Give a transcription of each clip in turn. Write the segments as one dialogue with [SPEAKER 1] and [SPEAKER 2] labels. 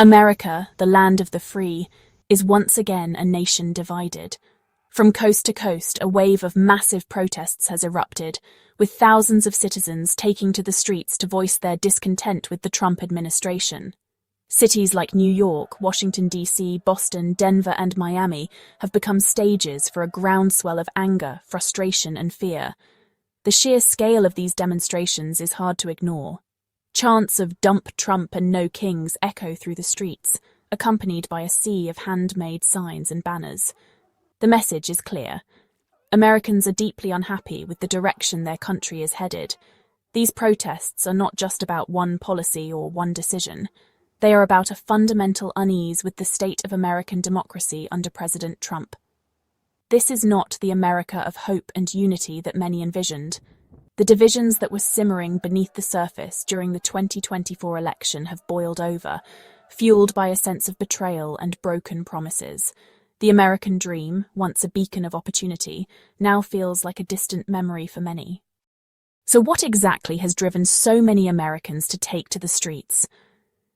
[SPEAKER 1] America, the land of the free, is once again a nation divided. From coast to coast, a wave of massive protests has erupted, with thousands of citizens taking to the streets to voice their discontent with the Trump administration. Cities like New York, Washington, D.C., Boston, Denver, and Miami have become stages for a groundswell of anger, frustration, and fear. The sheer scale of these demonstrations is hard to ignore. Chants of "Dump Trump and No Kings" echo through the streets, accompanied by a sea of handmade signs and banners. The message is clear. Americans are deeply unhappy with the direction their country is headed. These protests are not just about one policy or one decision. They are about a fundamental unease with the state of American democracy under President Trump. This is not the America of hope and unity that many envisioned. The divisions that were simmering beneath the surface during the 2024 election have boiled over, fueled by a sense of betrayal and broken promises. The American dream, once a beacon of opportunity, now feels like a distant memory for many. So what exactly has driven so many Americans to take to the streets?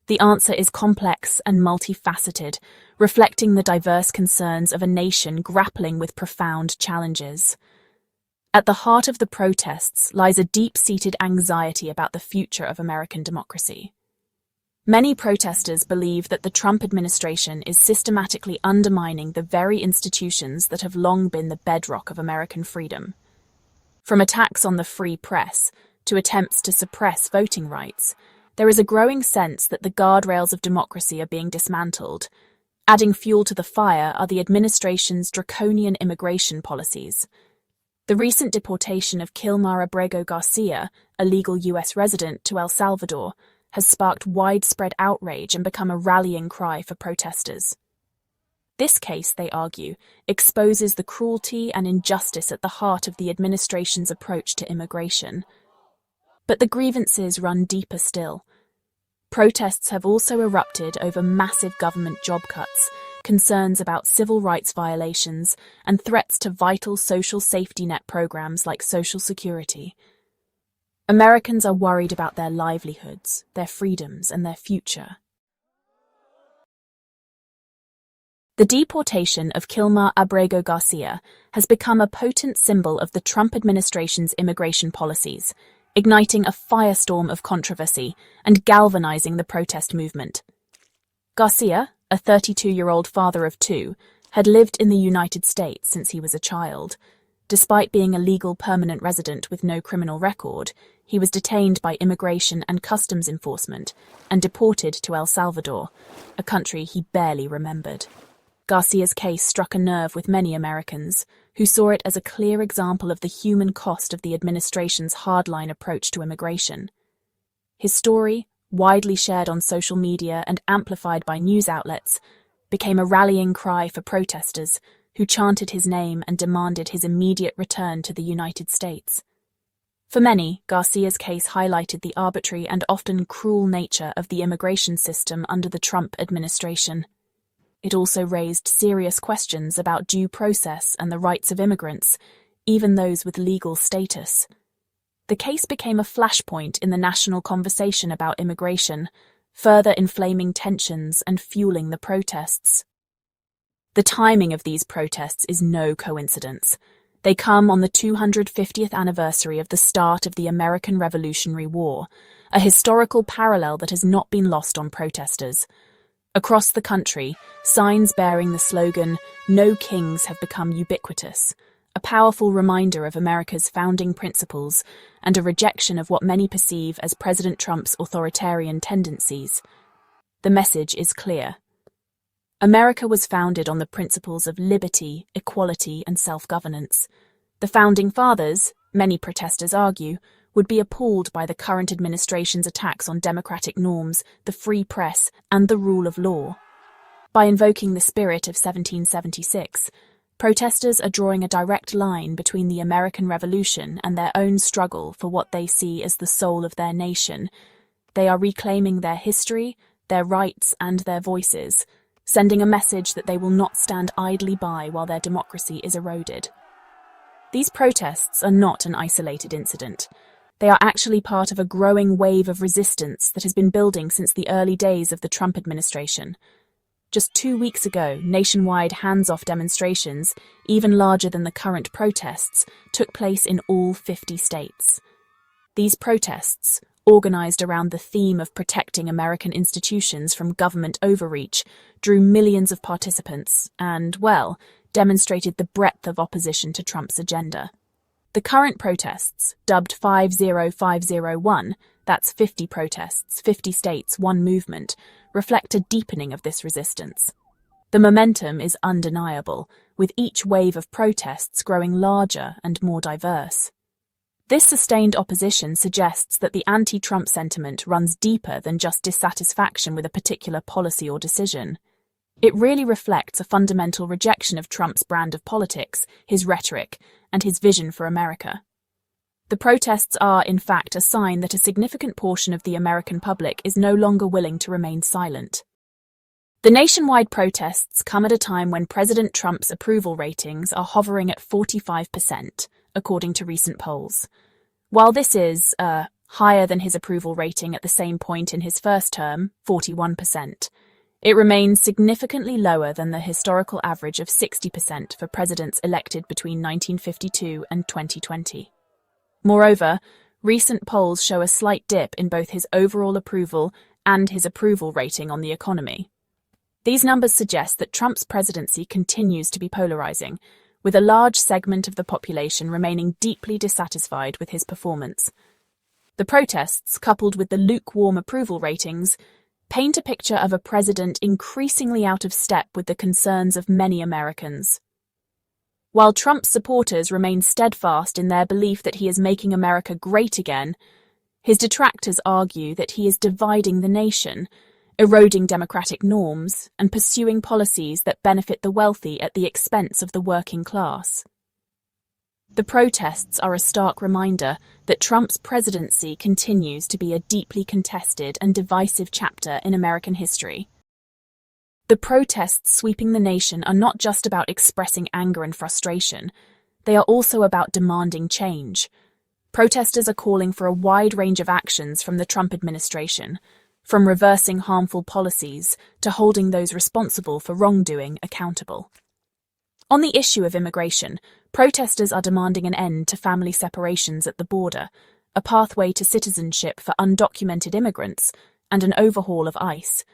[SPEAKER 1] The answer is complex and multifaceted, reflecting the diverse concerns of a nation grappling with profound challenges. At the heart of the protests lies a deep-seated anxiety about the future of American democracy. Many protesters believe that the Trump administration is systematically undermining the very institutions that have long been the bedrock of American freedom. From attacks on the free press to attempts to suppress voting rights, there is a growing sense that the guardrails of democracy are being dismantled. Adding fuel to the fire are the administration's draconian immigration policies. The recent deportation of Kilmar Abrego Garcia, a legal U.S. resident, to El Salvador, has sparked widespread outrage and become a rallying cry for protesters. This case, they argue, exposes the cruelty and injustice at the heart of the administration's approach to immigration. But the grievances run deeper still. Protests have also erupted over massive government job cuts, concerns about civil rights violations, and threats to vital social safety net programs like Social Security. Americans are worried about their livelihoods, their freedoms, and their future. The deportation of Kilmar Abrego Garcia has become a potent symbol of the Trump administration's immigration policies, igniting a firestorm of controversy and galvanizing the protest movement. Garcia, a 32-year-old father of two, had lived in the United States since he was a child. Despite being a legal permanent resident with no criminal record, he was detained by Immigration and Customs Enforcement and deported to El Salvador, a country he barely remembered. Garcia's case struck a nerve with many Americans, who saw it as a clear example of the human cost of the administration's hardline approach to immigration. His story, widely shared on social media and amplified by news outlets, became a rallying cry for protesters who chanted his name and demanded his immediate return to the United States. For many, Garcia's case highlighted the arbitrary and often cruel nature of the immigration system under the Trump administration. It also raised serious questions about due process and the rights of immigrants, even those with legal status. The case became a flashpoint in the national conversation about immigration, further inflaming tensions and fueling the protests. The timing of these protests is no coincidence. They come on the 250th anniversary of the start of the American Revolutionary War, a historical parallel that has not been lost on protesters. Across the country, signs bearing the slogan, "No Kings," have become ubiquitous, a powerful reminder of America's founding principles and a rejection of what many perceive as President Trump's authoritarian tendencies. The message is clear. America was founded on the principles of liberty, equality, and self-governance. The Founding Fathers, many protesters argue, would be appalled by the current administration's attacks on democratic norms, the free press, and the rule of law. By invoking the spirit of 1776, protesters are drawing a direct line between the American Revolution and their own struggle for what they see as the soul of their nation. They are reclaiming their history, their rights, and their voices, sending a message that they will not stand idly by while their democracy is eroded. These protests are not an isolated incident. They are actually part of a growing wave of resistance that has been building since the early days of the Trump administration. Just 2 weeks ago, nationwide hands-off demonstrations, even larger than the current protests, took place in all 50 states. These protests, organized around the theme of protecting American institutions from government overreach, drew millions of participants and, well, demonstrated the breadth of opposition to Trump's agenda. The current protests, dubbed 50501, that's 50 protests, 50 states, one movement, reflect a deepening of this resistance. The momentum is undeniable, with each wave of protests growing larger and more diverse. This sustained opposition suggests that the anti-Trump sentiment runs deeper than just dissatisfaction with a particular policy or decision. It really reflects a fundamental rejection of Trump's brand of politics, his rhetoric, and his vision for America. The protests are, in fact, a sign that a significant portion of the American public is no longer willing to remain silent. The nationwide protests come at a time when President Trump's approval ratings are hovering at 45%, according to recent polls. While this is higher than his approval rating at the same point in his first term, 41%, it remains significantly lower than the historical average of 60% for presidents elected between 1952 and 2020. Moreover, recent polls show a slight dip in both his overall approval and his approval rating on the economy. These numbers suggest that Trump's presidency continues to be polarizing, with a large segment of the population remaining deeply dissatisfied with his performance. The protests, coupled with the lukewarm approval ratings, paint a picture of a president increasingly out of step with the concerns of many Americans. While Trump's supporters remain steadfast in their belief that he is making America great again, his detractors argue that he is dividing the nation, eroding democratic norms, and pursuing policies that benefit the wealthy at the expense of the working class. The protests are a stark reminder that Trump's presidency continues to be a deeply contested and divisive chapter in American history. The protests sweeping the nation are not just about expressing anger and frustration, they are also about demanding change. Protesters are calling for a wide range of actions from the Trump administration, from reversing harmful policies to holding those responsible for wrongdoing accountable. On the issue of immigration, protesters are demanding an end to family separations at the border, a pathway to citizenship for undocumented immigrants, and an overhaul of ICE.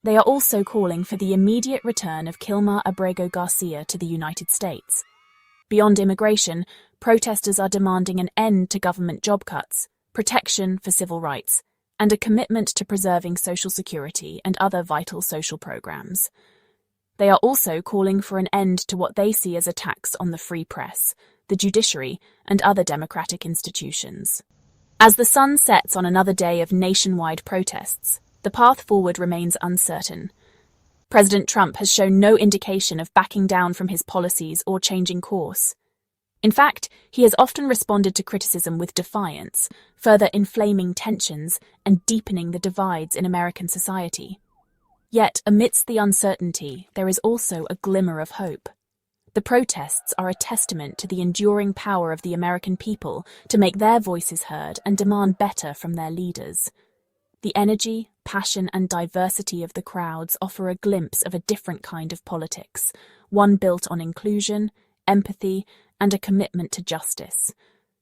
[SPEAKER 1] They are also calling for the immediate return of Kilmar Abrego Garcia to the United States. Beyond immigration, protesters are demanding an end to government job cuts, protection for civil rights, and a commitment to preserving Social Security and other vital social programs. They are also calling for an end to what they see as attacks on the free press, the judiciary, and other democratic institutions. As the sun sets on another day of nationwide protests, the path forward remains uncertain. President Trump has shown no indication of backing down from his policies or changing course. In fact, he has often responded to criticism with defiance, further inflaming tensions and deepening the divides in American society. Yet, amidst the uncertainty, there is also a glimmer of hope. The protests are a testament to the enduring power of the American people to make their voices heard and demand better from their leaders. The energy, passion, and diversity of the crowds offer a glimpse of a different kind of politics, one built on inclusion, empathy, and a commitment to justice.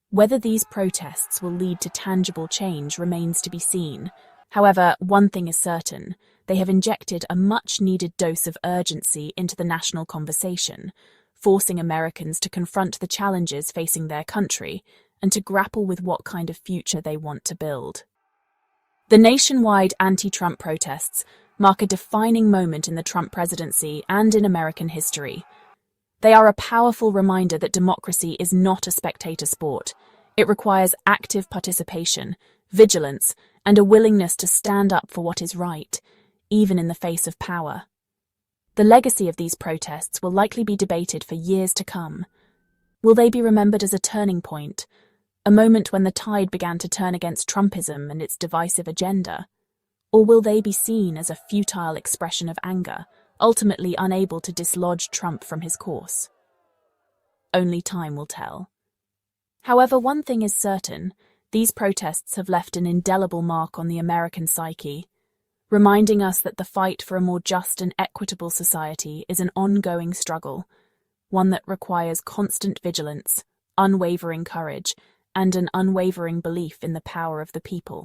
[SPEAKER 1] Whether these protests will lead to tangible change remains to be seen. However, one thing is certain: they have injected a much-needed dose of urgency into the national conversation, forcing Americans to confront the challenges facing their country and to grapple with what kind of future they want to build. The nationwide anti-Trump protests mark a defining moment in the Trump presidency and in American history. They are a powerful reminder that democracy is not a spectator sport. It requires active participation, vigilance, and a willingness to stand up for what is right, even in the face of power. The legacy of these protests will likely be debated for years to come. Will they be remembered as a turning point, a moment when the tide began to turn against Trumpism and its divisive agenda? Or will they be seen as a futile expression of anger, ultimately unable to dislodge Trump from his course? Only time will tell. However, one thing is certain: These protests have left an indelible mark on the American psyche, reminding us that the fight for a more just and equitable society is an ongoing struggle, one that requires constant vigilance, unwavering courage, and an unwavering belief in the power of the people.